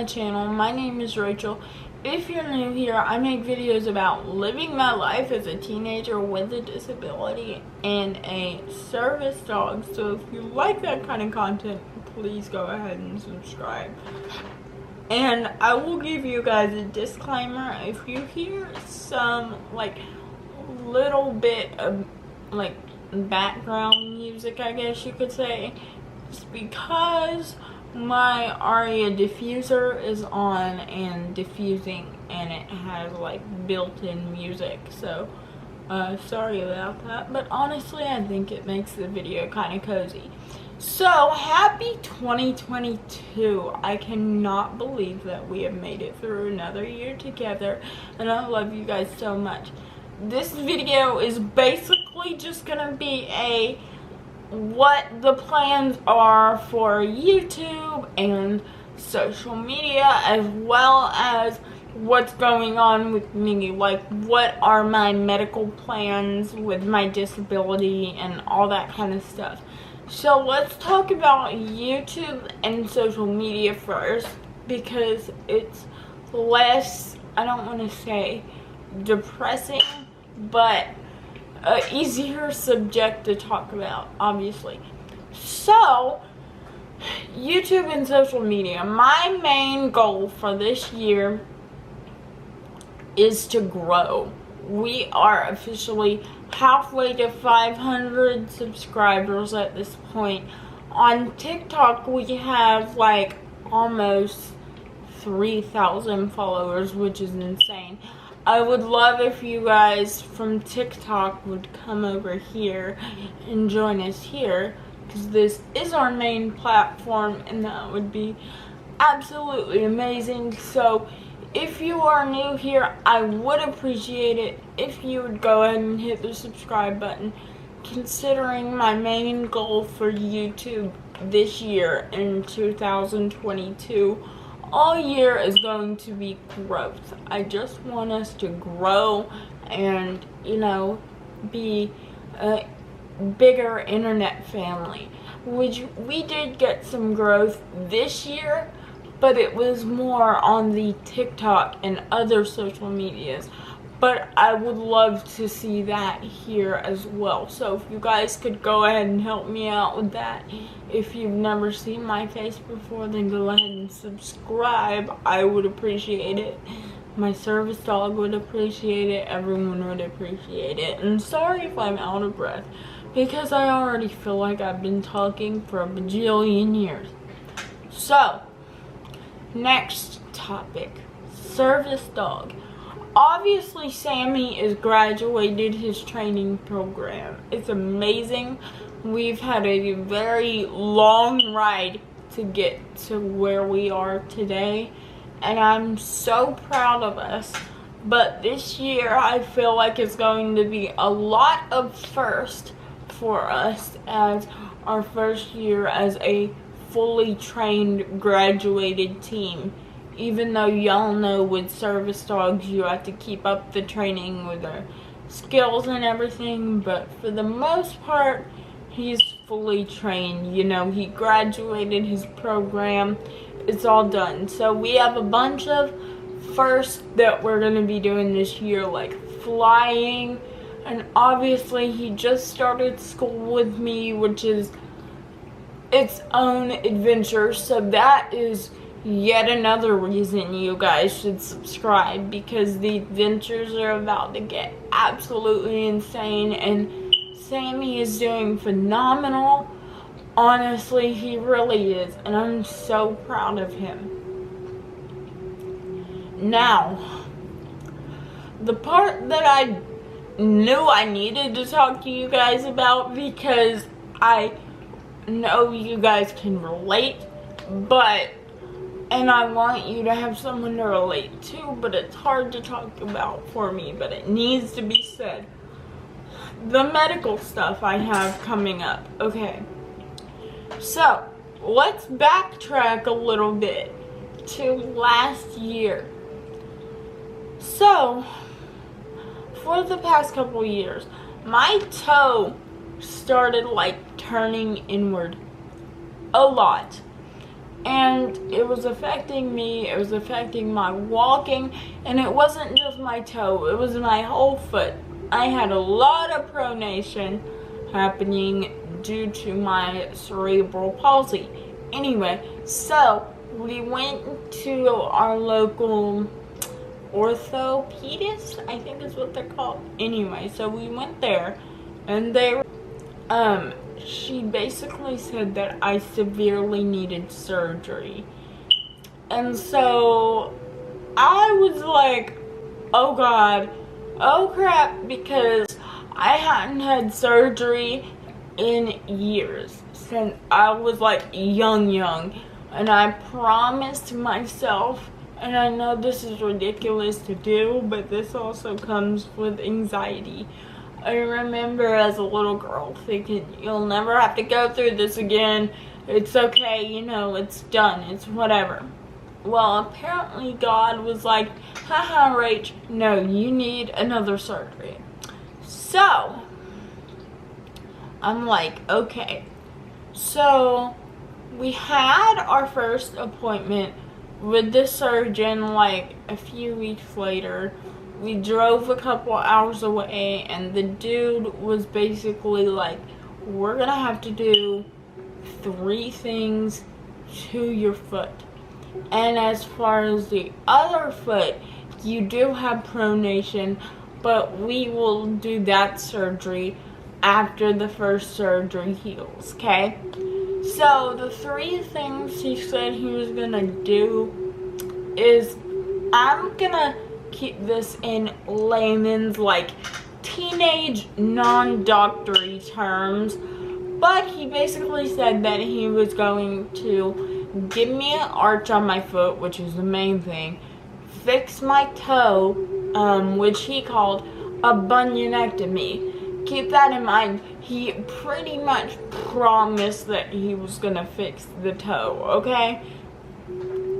my channel. My name is Rachel. If you're new here, I make videos about living my life as a teenager with a disability and a service dog. So if you like that kind of content, please go ahead and subscribe. And I will give you guys a disclaimer. If you hear some little bit of background music, I guess you could say, it's because my Aria diffuser is on and diffusing, and it has built-in music, so sorry about that, but honestly I think it makes the video kind of cozy. So happy 2022. I cannot believe that we have made it through another year together, and I love you guys so much. This video is basically just gonna be what the plans are for YouTube and social media, as well as what's going on with me, what are my medical plans with my disability and all that kind of stuff. So let's talk about YouTube and social media first, because it's less, I don't want to say depressing, but easier subject to talk about, obviously. So, YouTube and social media. My main goal for this year is to grow. We are officially halfway to 500 subscribers at this point. On TikTok, we have almost 3,000 followers, which is insane. I would love if you guys from TikTok would come over here and join us here, because this is our main platform, and that would be absolutely amazing. So if you are new here, I would appreciate it if you would go ahead and hit the subscribe button, considering my main goal for YouTube this year in 2022 all year is going to be growth. I just want us to grow and, be a bigger internet family, which we did get some growth this year, but it was more on the TikTok and other social medias. But I would love to see that here as well. So if you guys could go ahead and help me out with that. If you've never seen my face before, then go ahead and subscribe. I would appreciate it. My service dog would appreciate it. Everyone would appreciate it. And sorry if I'm out of breath, because I already feel like I've been talking for a bajillion years. So, next topic. Service dog. Obviously, Sammy is graduated his training program. It's amazing. We've had a very long ride to get to where we are today, and I'm so proud of us. But this year, I feel like it's going to be a lot of first for us, as our first year as a fully trained, graduated team. Even though y'all know with service dogs you have to keep up the training with their skills and everything, but for the most part he's fully trained. He graduated his program. It's all done. So we have a bunch of firsts that we're going to be doing this year, like flying, and obviously he just started school with me, which is its own adventure. So that is yet another reason you guys should subscribe, because the adventures are about to get absolutely insane, and Sammy is doing phenomenal. Honestly, he really is, and I'm so proud of him. Now, the part that I knew I needed to talk to you guys about, because I know you guys can relate, and I want you to have someone to relate to, but it's hard to talk about for me, but it needs to be said. The medical stuff I have coming up. Okay. So, let's backtrack a little bit to last year. So, for the past couple years, my toe started turning inward a lot. and it was affecting me, it was affecting my walking, and it wasn't just my toe, it was my whole foot. I had a lot of pronation happening due to my cerebral palsy. Anyway, so we went to our local orthopedist, I think is what they're called. Anyway, so we went there, and she basically said that I severely needed surgery. And so I was like, oh God, oh crap, because I hadn't had surgery in years, since I was like young. And I promised myself, and I know this is ridiculous to do, but this also comes with anxiety. I remember as a little girl thinking, you'll never have to go through this again. It's okay, you know, it's done, it's whatever. Well, apparently God was like, haha, Rach, no, you need another surgery. So, I'm like, okay. So, we had our first appointment with the surgeon like a few weeks later. We drove a couple hours away, and the dude was basically like, we're gonna have to do 3 things to your foot. And as far as the other foot, you do have pronation, but we will do that surgery after the first surgery heals, okay? So the 3 things he said he was gonna do is, I'm gonna keep this in layman's, like, teenage non-doctory terms, but he basically said that he was going to give me an arch on my foot, which is the main thing, fix my toe, which he called a bunionectomy. Keep that in mind. He pretty much promised that he was gonna fix the toe, okay?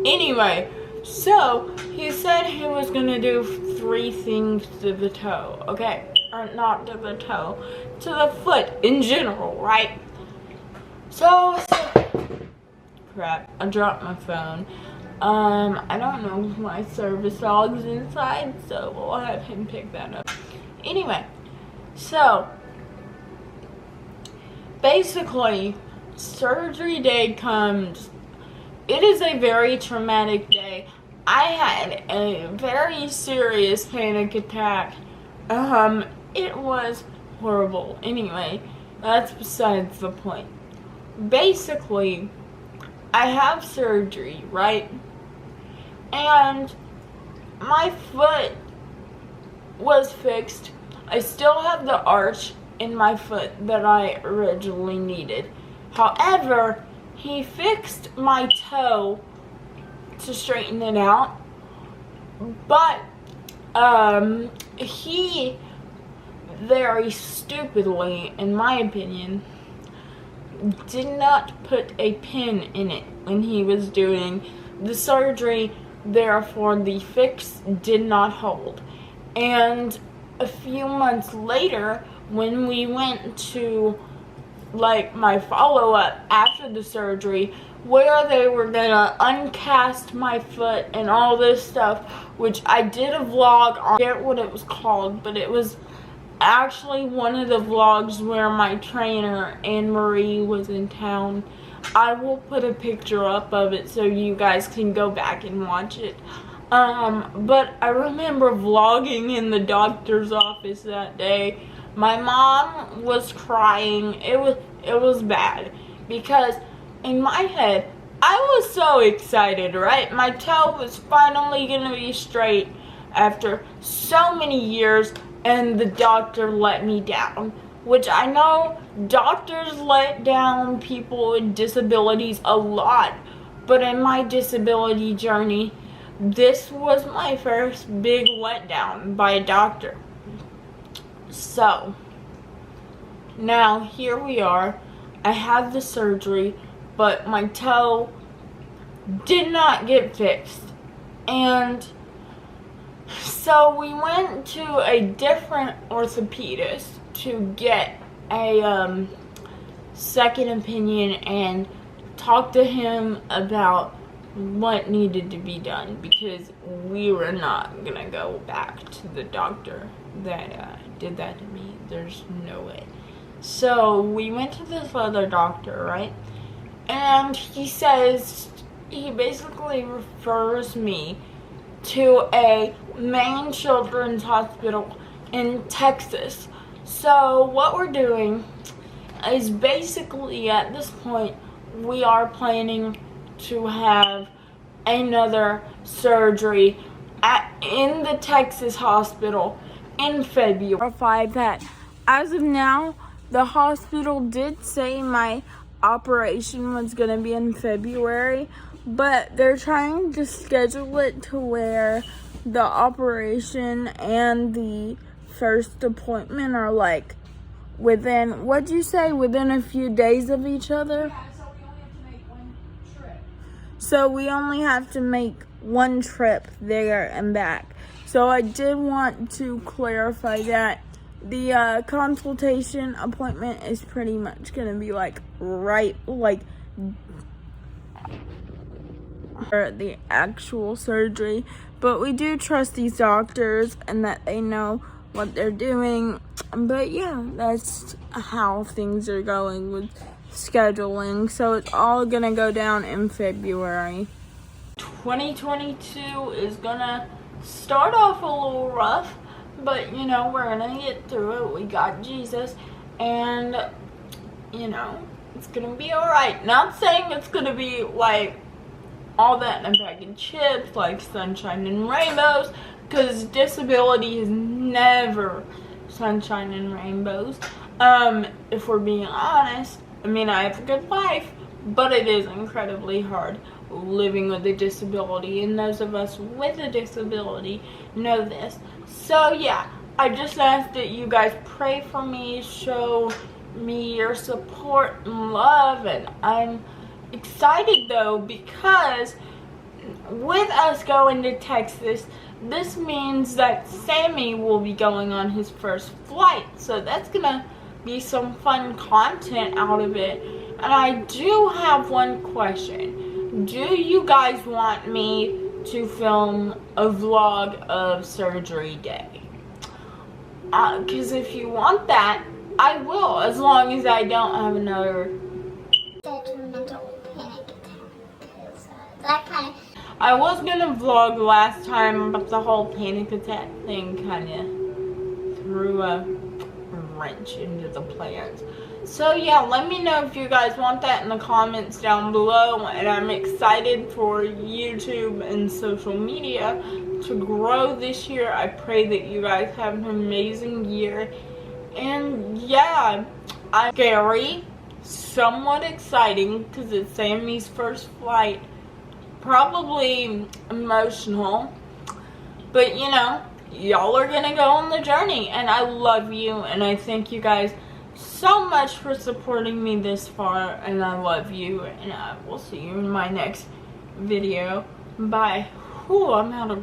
Anyway, so he said he was gonna do 3 things to the toe, okay? Or not to the toe, to the foot in general, right? So crap, I dropped my phone. I don't know if my service dog's inside, so we'll have him pick that up. Anyway, so basically, surgery day comes. It is a very traumatic day. I had a very serious panic attack. It was horrible. Anyway, that's besides the point. Basically, I have surgery, right? And my foot was fixed. I still have the arch in my foot that I originally needed. However, he fixed my toe to straighten it out, but he very stupidly, in my opinion, did not put a pin in it when he was doing the surgery. Therefore, the fix did not hold. And a few months later, when we went to like my follow-up after the surgery, where they were gonna uncast my foot and all this stuff, which I did a vlog on, I forget what it was called, but it was actually one of the vlogs where my trainer Anne Marie was in town. I will put a picture up of it so you guys can go back and watch it. But I remember vlogging in the doctor's office that day. My mom was crying. It was bad because in my head I was so excited, right? My toe was finally gonna be straight after so many years, and the doctor let me down. Which I know doctors let down people with disabilities a lot, but in my disability journey, this was my first big letdown by a doctor. So, now here we are. I had the surgery, but my toe did not get fixed. And so we went to a different orthopedist to get a second opinion and talk to him about what needed to be done, because we were not gonna go back to the doctor that did that to me. There's no way. So we went to this other doctor, right? And he basically refers me to a main children's hospital in Texas. So what we're doing is basically, at this point, we are planning to have another surgery in the Texas hospital in February. Verify that as of now, the hospital did say my operation was going to be in February, but they're trying to schedule it to where the operation and the first appointment are like within, what'd you say, within a few days of each other? Yeah, so we only have to make one trip. So we only have to make one trip there and back. So I did want to clarify that the consultation appointment is pretty much going to be like for the actual surgery. But we do trust these doctors and that they know what they're doing. But yeah, that's how things are going with scheduling. So it's all going to go down in February. 2022 is going to start off a little rough, but you know, we're gonna get through it. We got Jesus, and you know, it's gonna be alright. Not saying it's gonna be like all that in a bag of chips, like sunshine and rainbows, because disability is never sunshine and rainbows. If we're being honest, I mean, I have a good life, but it is incredibly hard living with a disability, and those of us with a disability know this. So yeah, I just ask that you guys pray for me, show me your support and love, and I'm excited though, because with us going to Texas, this means that Sammy will be going on his first flight, so that's gonna be some fun content out of it. And I do have one question. Do you guys want me to film a vlog of surgery day? Because if you want that, I will, as long as I don't have another Mental panic attack. That kind of. I was gonna vlog last time, but the whole panic attack thing kind of threw a wrench into the plans. So yeah, let me know if you guys want that in the comments down below, and I'm excited for YouTube and social media to grow this year. I pray that you guys have an amazing year, and yeah, I'm scary, somewhat exciting, because it's Sammy's first flight, probably emotional, but you know, y'all are gonna go on the journey, and I love you, and I thank you guys so much for supporting me this far, and I love you, and I will see you in my next video. Bye. Whew, I'm out of breath.